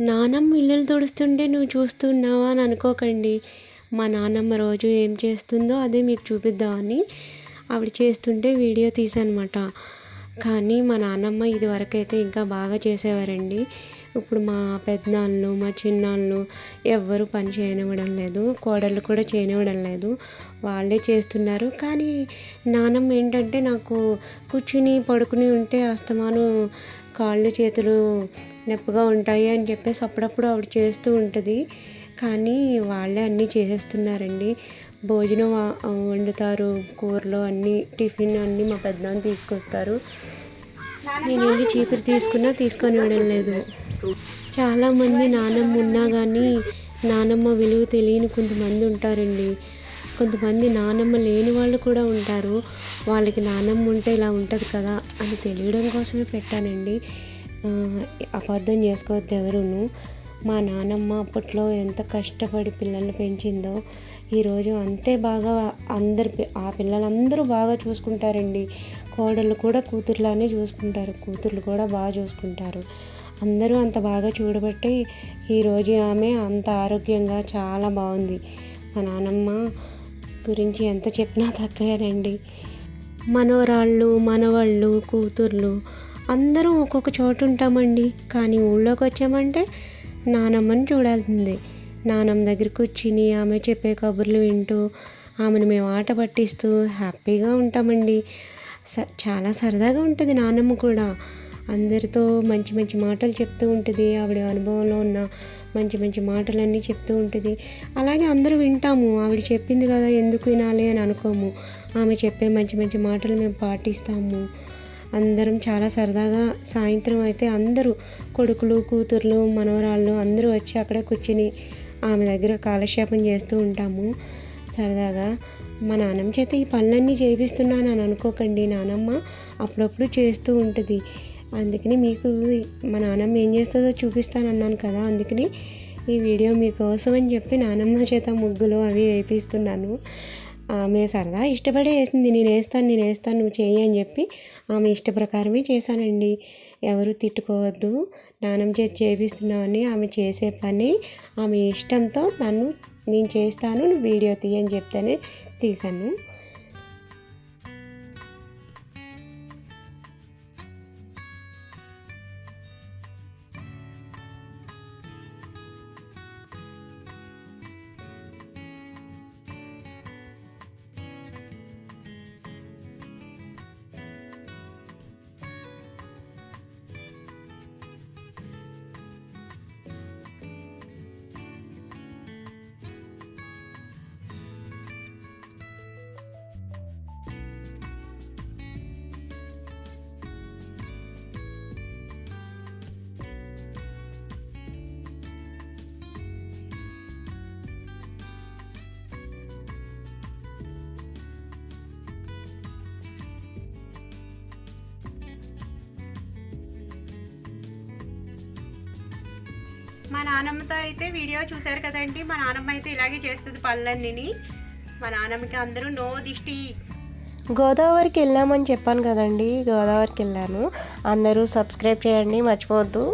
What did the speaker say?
నానమ్మ ఇల్లులు తుడుస్తుంటే నువ్వు చూస్తున్నావా అని అనుకోకండి. మా నాన్నమ్మ రోజు ఏం చేస్తుందో అదే మీకు చూపిద్దామని ఆవిడ చేస్తుంటే వీడియో తీసానమాట. కానీ మా నాన్నమ్మ ఇదివరకైతే ఇంకా బాగా చేసేవారండి. ఇప్పుడు మా పెద్దనాన్నలు మా చిన్నాన్నలు ఎవ్వరూ పని చేయనివ్వడం లేదు, కోడళ్ళు కూడా చేయనివ్వడం లేదు, వాళ్ళే చేస్తున్నారు. కానీ నానమ్మ ఏంటంటే నాకు కూర్చుని పడుకుని ఉంటే అస్తమానం కాళ్ళు చేతులు నొప్పిగా ఉంటాయి అని చెప్పేసి అప్పుడప్పుడు ఆవిడ చేస్తూ ఉంటుంది. కానీ వాళ్ళే అన్నీ చేసేస్తున్నారండి. భోజనం వండుతారు, కూరలు అన్నీ, టిఫిన్ అన్నీ మా పెద్దనాన్న తీసుకొస్తారు. నేను వెళ్ళి చీపురు తీసుకున్నా తీసుకొని ఇవ్వడం లేదు. చాలామంది నానమ్మ ఉన్నా కానీ నానమ్మ విలువ తెలియని కొంతమంది ఉంటారండి. కొంతమంది నానమ్మ లేని వాళ్ళు కూడా ఉంటారు. వాళ్ళకి నానమ్మ ఉంటే ఇలా ఉంటుంది కదా అని తెలియడం కోసమే పెట్టానండి. అబద్ధం చేసుకోవద్దు ఎవరును. మా నానమ్మ అప్పట్లో ఎంత కష్టపడి పిల్లల్ని పెంచిందో ఈరోజు అంతే బాగా ఆ పిల్లలందరూ బాగా చూసుకుంటారండి. కోడళ్ళు కూడా కూతుర్లానే చూసుకుంటారు, కూతుర్లు కూడా బాగా చూసుకుంటారు. అందరూ అంత బాగా చూడబట్టి ఈరోజు ఆమె అంత ఆరోగ్యంగా చాలా బాగుంది. మా నానమ్మ గురించి ఎంత చెప్పినా తక్కువేనండి. మనవరాళ్ళు, మనవాళ్ళు, కూతుర్లు అందరూ ఒక్కొక్క చోటు ఉంటామండి. కానీ ఊళ్ళోకి వచ్చామంటే నానమ్మని చూడాల్సిందే. నానమ్మ దగ్గర కూర్చుని ఆమె చెప్పే కబుర్లు వింటూ ఆమెను మేము ఆట పట్టిస్తూ హ్యాపీగా ఉంటామండి. చాలా సరదాగా ఉంటుంది నానమ్మ కూడా. అందరితో మంచి మంచి మాటలు చెప్తూ ఉంటుంది. ఆవిడ అనుభవంలో ఉన్న మంచి మంచి మాటలన్నీ చెప్తూ ఉంటుంది. అలాగే అందరూ వింటాము. ఆవిడ చెప్పింది కదా ఎందుకు వినాలి అని అనుకోము. ఆమె చెప్పే మంచి మంచి మాటలు మేము పాటిస్తాము. అందరం చాలా సరదాగా సాయంత్రం అయితే అందరూ కొడుకులు, కూతుర్లు, మనవరాళ్ళు అందరూ వచ్చి అక్కడ కూర్చుని ఆమె దగ్గర కాలక్షేపం చేస్తూ ఉంటాము సరదాగా. మా నాన్నమ్మ చేత ఈ పనులన్నీ చేయిస్తున్నాను అని అనుకోకండి. నానమ్మ అప్పుడప్పుడు చేస్తూ ఉంటుంది. అందుకని మీకు మా నాన్నమ్మ ఏం చేస్తుందో చూపిస్తాను అన్నాను కదా, అందుకని ఈ వీడియో మీకోసం అని చెప్పి నానమ్మ చేత ముగ్గులు అవి వేపిస్తున్నాను. ఆమె సరదా ఇష్టపడే వేసింది. నేను వేస్తాను నువ్వు చేయి అని చెప్పి ఆమె ఇష్ట ప్రకారమే చేశానండి. ఎవరు తిట్టుకోవద్దు. నానమ్మ చేతి చేపిస్తున్నామని ఆమె చేసే పని ఆమె ఇష్టంతో నేను చేస్తాను, నువ్వు వీడియో తీయని చెప్తేనే తీశాను. మా నానమ్మతో అయితే వీడియో చూశారు కదండి. మా నానమ్మ అయితే ఇలాగే చేస్తుంది పళ్ళన్నీ. మా నానమ్మకి అందరూ నో దిష్టి. గోదావరికి వెళ్ళామని చెప్పాను కదండి, గోదావరికి వెళ్ళాను. అందరూ సబ్స్క్రైబ్ చేయండి మర్చిపోవద్దు.